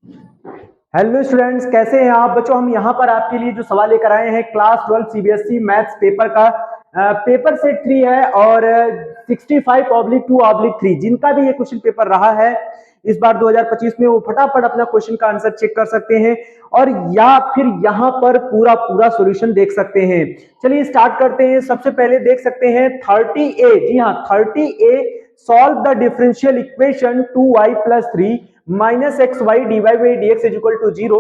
Hello students, कैसे हैं आप बच्चों। हम यहाँ पर आपके लिए जो सवाल लेकर आए हैं क्लास 12 सीबीएसई मैथ्स पेपर का पेपर सेट 3 है और 65/2/3 जिनका भी ये क्वेश्चन पेपर रहा है इस बार 2025 में, वो फटाफट अपना क्वेश्चन का आंसर चेक कर सकते हैं और या फिर यहाँ पर पूरा पूरा सॉल्यूशन देख सकते हैं। चलिए स्टार्ट करते हैं। सबसे पहले देख सकते हैं 30A, जी हाँ 30A, solve the differential equation 2y + 3 minus xy dy by dx is equal to 0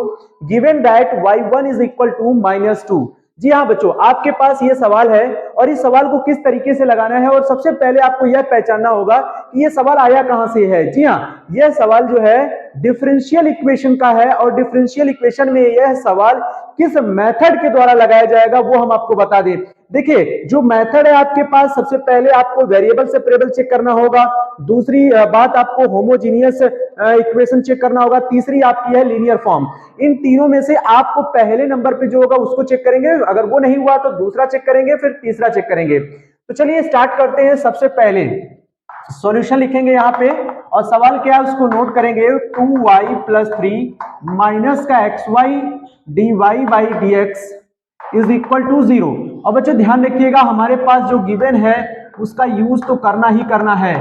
given that y1 is equal to -2। जी हाँ बच्चों, आपके पास ये सवाल है और इस सवाल को किस तरीके से लगाना है, और सबसे पहले आपको यह पहचानना होगा कि ये सवाल आया कहां से है। जी हाँ, यह सवाल जो है डिफरेंशियल इक्वेशन का है और डिफरेंशियल इक्वेशन में यह सवाल किस मेथड के द्वारा लगाया जाएगा वो हम आपको बता दें। देखिए, जो मेथड है आपके पास, सबसे पहले आपको वेरिएबल सेपरेबल चेक करना होगा, दूसरी बात आपको होमोजीनियस इक्वेशन चेक करना होगा, तीसरी आपकी है लीनियर फॉर्म। इन तीनों में से आपको पहले नंबर पे जो होगा उसको चेक करेंगे, अगर वो नहीं हुआ तो दूसरा चेक करेंगे, फिर तीसरा चेक करेंगे। तो चलिए स्टार्ट करते हैं। सबसे पहले सॉल्यूशन लिखेंगे यहाँ पे और सवाल क्या है उसको नोट करेंगे। 2y + 3 माइनस का xy dy by dx is equal to 0। और बच्चों ध्यान रखिएगा, हमारे पास जो गिवन है उसका यूज तो करना ही करना है।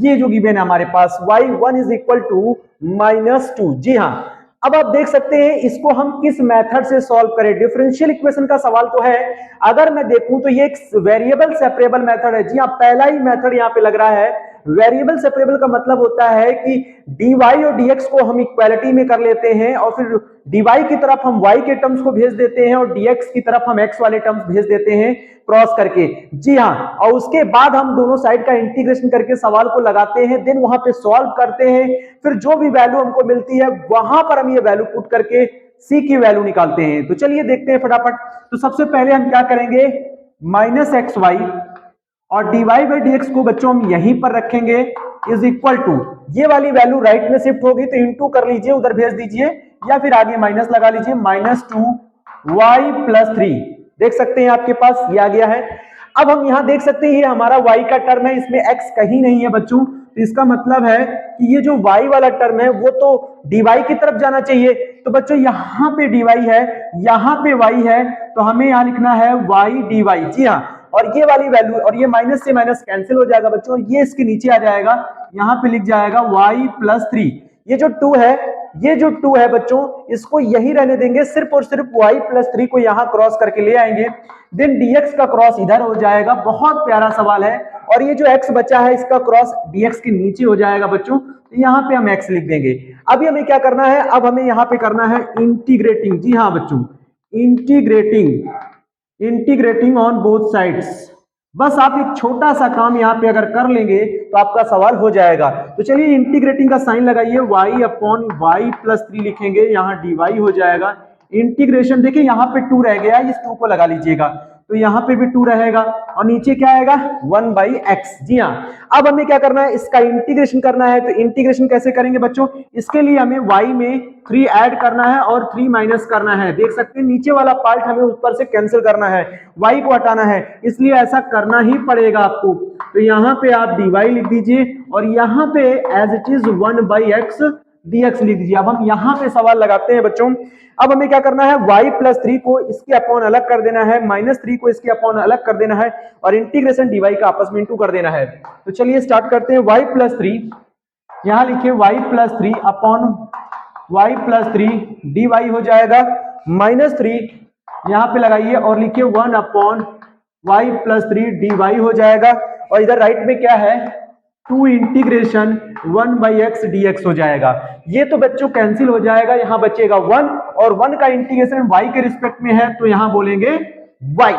ये जो गिवन है हमारे पास y1 इज इक्वल टू -2। जी हाँ, अब आप देख सकते हैं इसको हम किस मेथड से सॉल्व करें। डिफरेंशियल इक्वेशन का सवाल तो है, अगर मैं देखूं तो ये एक वेरिएबल सेपरेबल मेथड है। जी हाँ, पहला ही मेथड यहाँ पे लग रहा है। वेरिएबल सेपरेबल का मतलब होता है कि dy और dx को हम इक्वालिटी में कर लेते हैं और फिर dy की तरफ हम y के टर्म्स को भेज देते हैं और dx की तरफ हम x वाले टर्म्स भेज देते हैं क्रॉस करके। जी हाँ, और उसके बाद हम दोनों साइड का इंटीग्रेशन करके सवाल को लगाते हैं, देन वहां पे सॉल्व करते हैं, फिर जो भी वैल्यू हमको मिलती है वहां पर हम ये वैल्यू पुट करके c की वैल्यू निकालते हैं। तो चलिए देखते हैं फटाफट। तो सबसे पहले हम क्या करेंगे, -xy और dy बाई dx को बच्चों हम यहीं पर रखेंगे इज इक्वल टू, ये वाली वैल्यू राइट में शिफ्ट होगी तो इंटू कर लीजिए, उधर भेज दीजिए, या फिर आगे माइनस लगा लीजिए, -2y + 3। देख सकते हैं आपके पास ये आ गया है। अब हम यहां देख सकते हैं ये हमारा y का टर्म है, इसमें x कहीं नहीं है बच्चों, तो इसका मतलब है कि ये जो y वाला टर्म है वो तो dy की तरफ जाना चाहिए। तो बच्चों यहाँ पे dy है, यहाँ पे y है, तो हमें यहाँ लिखना है y dy। जी हाँ, और ये वाली वैल्यू और ये माइनस से माइनस कैंसिल हो जाएगा बच्चों, ये इसके नीचे आ जाएगा, यहाँ पे लिख जाएगा y + 3। ये जो 2 है, ये जो 2 है बच्चों, इसको यही रहने देंगे, सिर्फ और सिर्फ y + 3 को यहाँ क्रॉस करके ले आएंगे, देन dx का क्रॉस इधर हो जाएगा। बहुत प्यारा सवाल है। और ये जो x बचा है इसका क्रॉस dx के नीचे हो जाएगा बच्चों, तो यहाँ पे हम x लिख देंगे। अभी हमें क्या करना है, अब हमें यहाँ पे करना है इंटीग्रेटिंग। जी हाँ बच्चों, इंटीग्रेटिंग ऑन बोथ साइड्स। बस आप एक छोटा सा काम यहाँ पे अगर कर लेंगे तो आपका सवाल हो जाएगा। तो चलिए इंटीग्रेटिंग का साइन लगाइए, y/y + 3 लिखेंगे, यहाँ dy हो जाएगा। इंटीग्रेशन देखिए यहाँ पे 2 रह गया, इस 2 को लगा लीजिएगा, तो यहाँ पे भी 2 रहेगा और नीचे क्या आएगा 1/x। जी हाँ, अब हमें क्या करना है, इसका इंटीग्रेशन करना है। तो इंटीग्रेशन कैसे करेंगे बच्चों, इसके लिए हमें y में 3 ऐड करना है और 3 माइनस करना है। देख सकते हैं नीचे वाला पार्ट हमें ऊपर से कैंसिल करना है, y को हटाना है, इसलिए ऐसा करना ही पड़ेगा आपको। तो यहाँ पे आप dy लिख दीजिए और यहाँ पे as it is 1/x dx लिख दीजिए। अब हम यहाँ पे सवाल लगाते हैं बच्चों। अब हमें क्या करना है, y + 3 को इसके अपॉन अलग कर देना है, -3 को इसके अपॉन अलग कर देना है और इंटीग्रेशन dy का आपस में इंटू कर देना है। तो चलिए स्टार्ट करते हैं। y + 3, यहाँ लिखिए y + 3 अपॉन y + 3 dy हो जाएगा, -3 यहाँ पे लगाइए और लिखिए 1/y + 3 dy हो जाएगा। और इधर राइट में क्या है, 2 इंटीग्रेशन 1/x dx हो जाएगा। ये तो बच्चों कैंसिल हो जाएगा, यहाँ बचेगा 1 और 1 का इंटीग्रेशन y के रिस्पेक्ट में है तो यहाँ बोलेंगे y।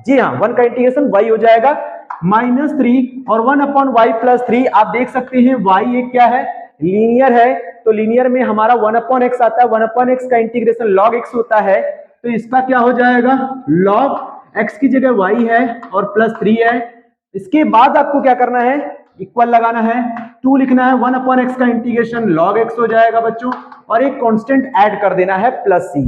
जी हाँ, 1 का इंटीग्रेशन y हो जाएगा, -3 और 1/y + 3। आप देख सकते हैं y एक क्या है, लीनियर है, तो लीनियर में हमारा 1/x आता है, 1/x का इंटीग्रेशन log x होता है, तो इसका क्या हो जाएगा, log x की जगह y है और +3 है। इसके बाद आपको क्या करना है, इक्वल लगाना है, 2 लिखना है, 1/x का इंटीग्रेशन log x हो जाएगा बच्चों, और एक कांस्टेंट ऐड कर देना है +c।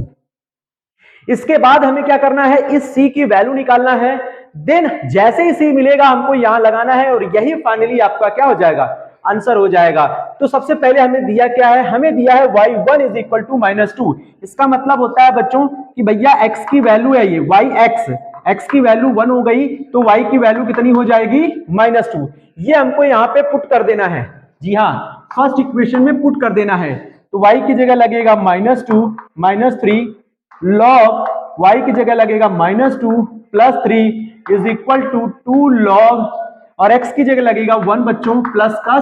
इसके बाद हमें क्या करना है, इस c की वैल्यू निकालना है, देन जैसे ही c मिलेगा हमको यहां लगाना है और यही फाइनली आपका क्या हो जाएगा, आंसर हो जाएगा। तो सबसे पहले हमें दिया क्या है, हमें दिया है y1 इज इक्वल टू -2। इसका मतलब होता है बच्चों कि भैया x की वैल्यू है ये x की वैल्यू 1 हो गई तो y की वैल्यू कितनी हो जाएगी, -2। ये हमको यहाँ पे पुट कर देना है, जी हाँ, फर्स्ट इक्वेशन में पुट कर देना है। तो y की जगह लगेगा -2 -3 log, y की जगह लगेगा -2 + 3 इज इक्वल टू 2 log, और x की जगह लगेगा 1 बच्चों प्लस का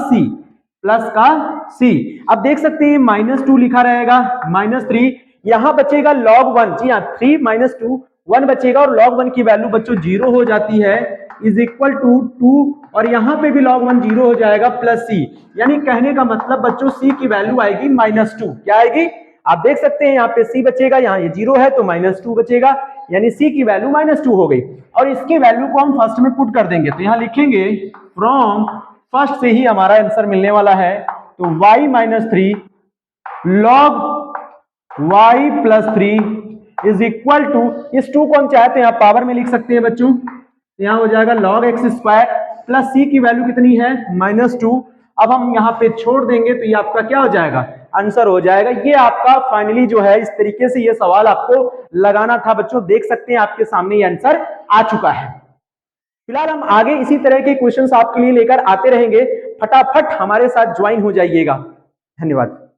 c। अब देख सकते हैं -2 लिखा रहेगा, -3 यहां बचेगा log 1, जी हाँ 3 - 2 1 बचेगा, और log 1 की वैल्यू बच्चों 0 हो जाती है, इज इक्वल टू 2, और यहां पे भी log 1 0 हो जाएगा प्लस c। यानी कहने का मतलब बच्चों c की वैल्यू आएगी -2। क्या आएगी, आप देख सकते हैं यहाँ पे c बचेगा, यहाँ ये 0 है तो -2 बचेगा, यानी c की वैल्यू -2 हो गई। और इसकी वैल्यू को हम फर्स्ट में पुट कर देंगे, तो यहां लिखेंगे फ्रॉम फर्स्ट से ही हमारा आंसर मिलने वाला है। तो y -3 log y + 3 is equal to, इस 2 को हम चाहे तो यहाँ पावर में लिख सकते हैं बच्चों, यहाँ हो जाएगा log x² प्लस c की वैल्यू कितनी है, -2। अब हम यहाँ पे छोड़ देंगे तो ये आपका क्या हो जाएगा, आंसर हो जाएगा। ये आपका फाइनली जो है, इस तरीके से ये सवाल आपको लगाना था बच्चों। देख सकते हैं आपके सामने ये आंसर आ चुका है। फिलहाल हम आगे इसी तरह के क्वेश्चंस आपके लिए लेकर आते रहेंगे, फटाफट हमारे साथ ज्वाइन हो जाइएगा। धन्यवाद।